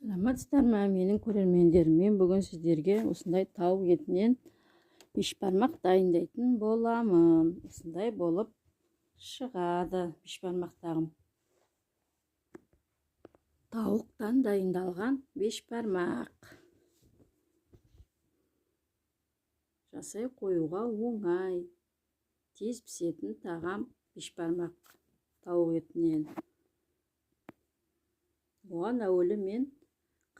Саламатсыздар ма, менің көрермендерім? Мен бүгін сіздерге осындай тауық етінен бешбармақ дайындайтын боламын. Осындай болып шығады бешбармақтағым. Тауықтан дайындалған бешбармақ. Жасай қоюға оңай, тез пісетін тағам бешбармақ тауық етінен. Оған әуелі мен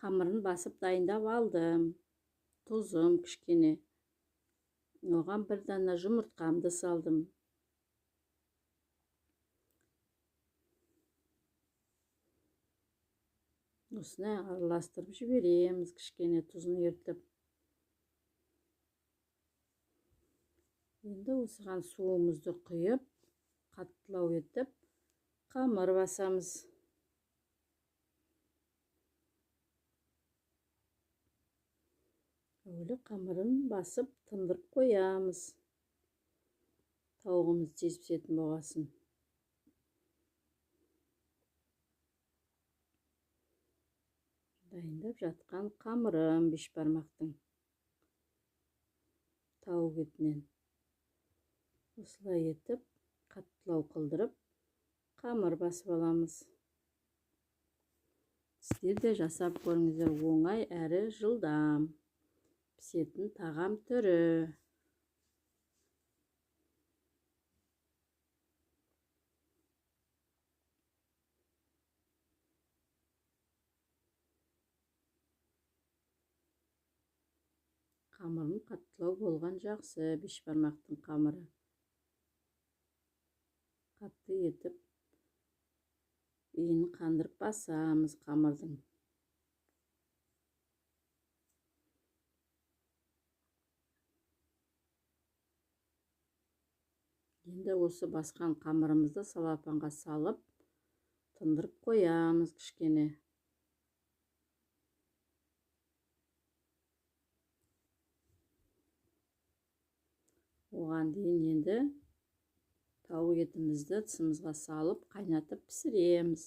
қамырын басып дайындап алдым. Тұзым кішкене. Оған бір дана жұмыртқамды салдым. Осыны араластырып жібереміз, кішкене тұзын ертіп. Енді осыған суымызды құйып, қаттылау етіп, қамыр басамыз. Әуелі қамырын басып тындырып қоямыз. Тауығымыз тез пісетін болғасын. Дайындап жатқан қамырым бешбармақтың тауық етінен. Осылай етіп, қаттылау қылдырып, қамыр басып аламыз. Сіздер де жасап көріңіздер, оңай әрі жылдам пісетін тағам түрі. Қамырын қаттылау болған жақсы, бешбармақтың қамыры. Қатты етіп, иінін қандырып басамыз қамырдың. Енді осы басқан қамырымызды салапанға салып, тындырып қоямыз кішкене. Оған дейін енді тауық етімізді ыдысымызға салып, қайнатып пісіреміз.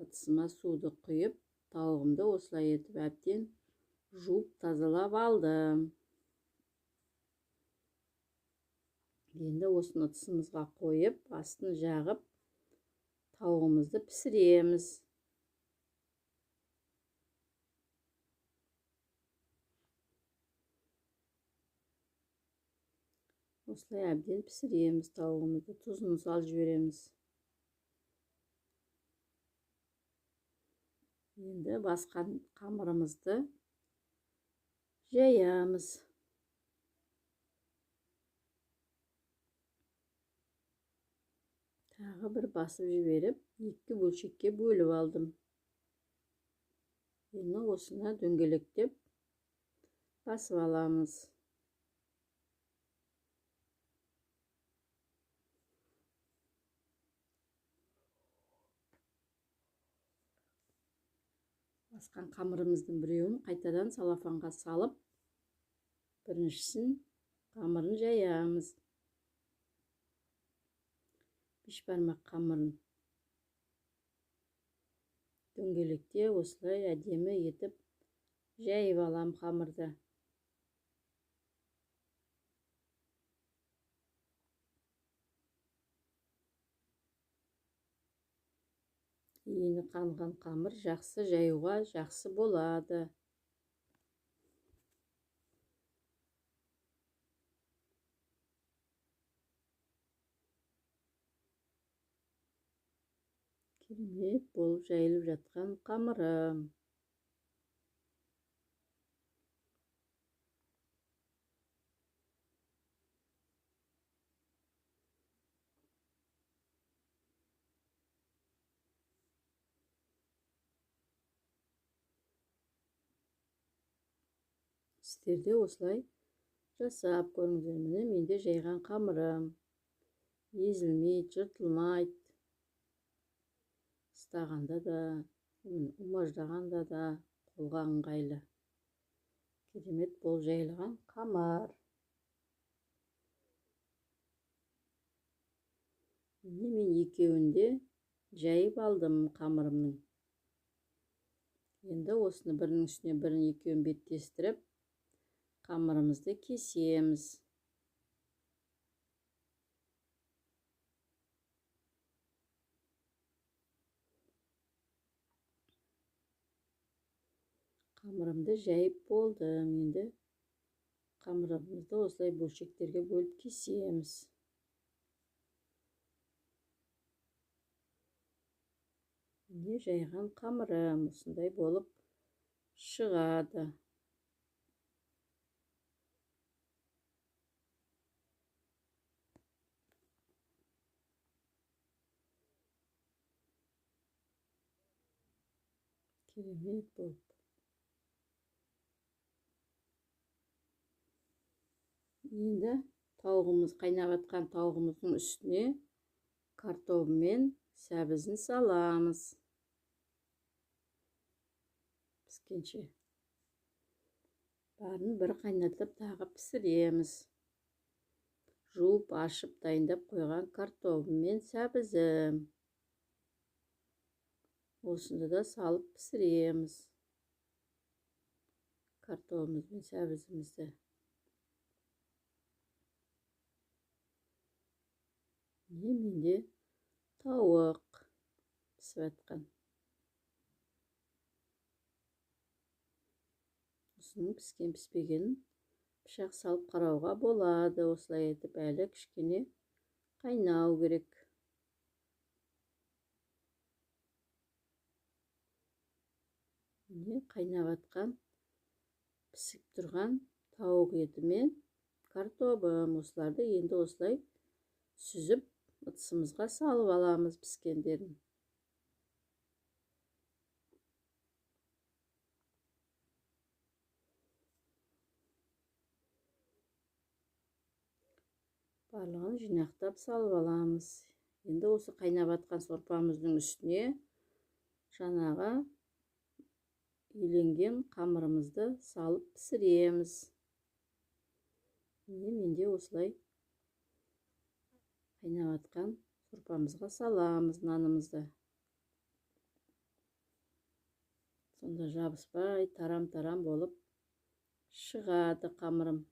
Ыдысыма суды құйып, тауығымды осылай етіп әбден жуып тазалап алдым. Енді осыны ыдысымызға қойып, астын жағып, тауығымызды пісіреміз. Осылай әбден пісіреміз тауығымызды, тұзын салып жібереміз. Енді басқан қамырымызды жаямыз. Тағы бір басып жіберіп, екі бөлшекке бөліп алдым. Енді осыны дөңгелектеп басып аламыз. Басқан қамырымыздың біреуін қайтадан салафанға салып, біріншісін қамырын жаямыз. Бешбармақ қамырын дөңгелекте осылай әдемі етіп жайып алам қамырды. Иіні қанған қамыр жақсы жаюға жақсы болады. Керемет болып жайылып жатқан қамырым. Сіздер де осылай жасап көріңіздер. Міне менде жайған қамырым. Езілмейді, жыртылмайды. Ұстағанда да, умаждағанда да қолға ыңғайлы. Керемет болып жайылған қамыр. Міне мен екеуінде жайып алдым қамырымның. Енді осыны бірінің үстіне бірін екеуін беттестіріп, қамырымызды кесеміз. Қамырымды жайып болдым. Енді қамырымызды осылай бөлшектерге бөліп кесеміз. Міне жайған қамырым осындай болып шығады. Керемет болып. Енді қайнап жатқан тауығымыздың үстіне картобы мен сәбізін саламыз. Піскенше. Барын бір қайнатып тағы пісіреміз. Жуып ашып дайындап қойған картобы мен сәбізім. Осында да салып пісіреміз. Картобымыз бен сәбізімізді. Менде тауық пісіп жатқан. Осының піскен піспегенін пышақ салып қарауға болады. Осылай етіп әлі кішкене қайнау керек. Міне қайнап жатқан пісіп тұрған тауық еті мен картобым. Осыларды енді осылай сүзіп ыдысымызға салып аламыз піскендерін. Барлығын жинақтап салып аламыз. Енді осы қайнап жатқан сорпамыздың үстіне жаңағы үйленген қамырымызды салып пісіреміз. Менде осылай қайнап жатқан сорпамызға саламыз нанымызды. Сонда жабыспай тарам-тарам болып шығады қамырым.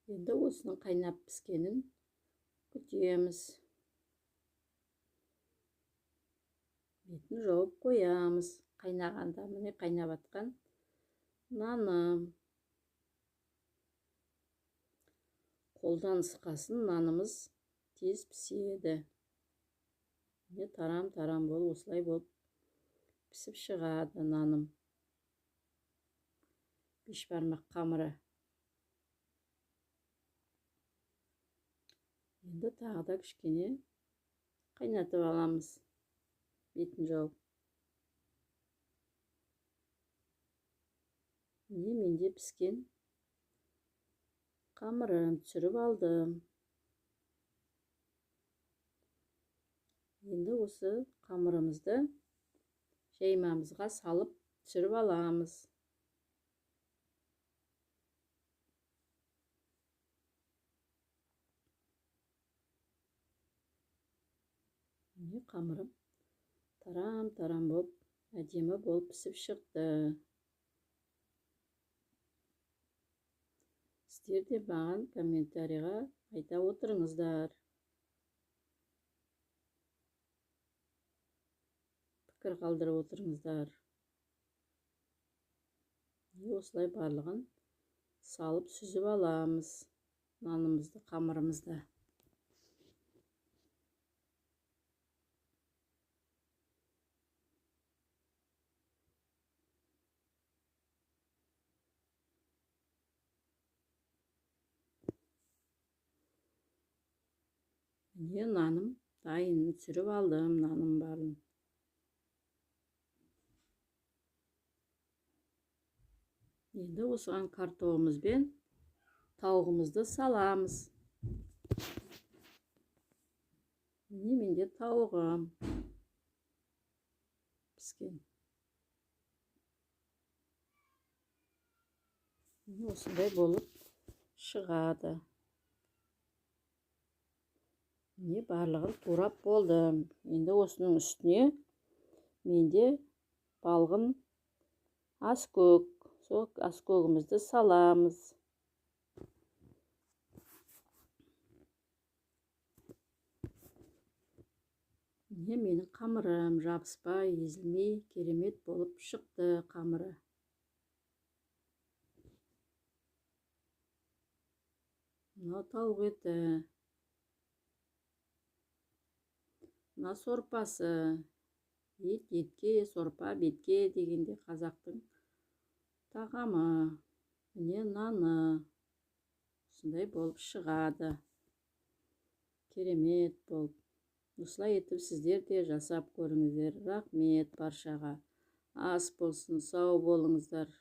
Енді осының қайнап піскенін күтеміз. Бетін жауып қоямыз. Қайнағанда міне қайнап жатқан наным. Қолдан ысқасын нанымыз тез піседі. Міне тарам-тарам болып осылай болып пісіп шығады наным. Бешбармақ қамыры. Енді тағы да кішкене қайнатып аламыз. Бетін жауып. Міне менде піскен қамырым түсіріп алдым. Енді осы қамырымызды жаймамызға салып түсіріп аламыз. Міне қамырым тарам-тарам болып, әдемі болып пісіп шықты. Сіздер де маған комментарийға айта отырыңыздар. Пікір қалдырып отырыңыздар. Осылай барлығын салып сүзіп аламыз нанымызды, қамырымызды. Міне наным дайын, түсіріп алдым наным барын. Енді осыған картобымыз бен тауығымызды саламыз. міне менде тауығым піскен. Осындай болып шығады. Міне барлығын турап болдым. Енді осының үстіне менде балғын аскөк. Сол аскөгімізді саламыз. Міне менің қамырым жабыспай, езілмей, керемет болып шықты қамыры. Мынау тауық еті. Мына сорпасы. Ет етке, сорпа бетке дегенде қазақтың тағамы. Міне наны. Осындай болып шығады. Керемет болып. Осылай етіп сіздер де жасап көріңіздер. Рахмет баршаға. Ас болсын, сау болыңыздар.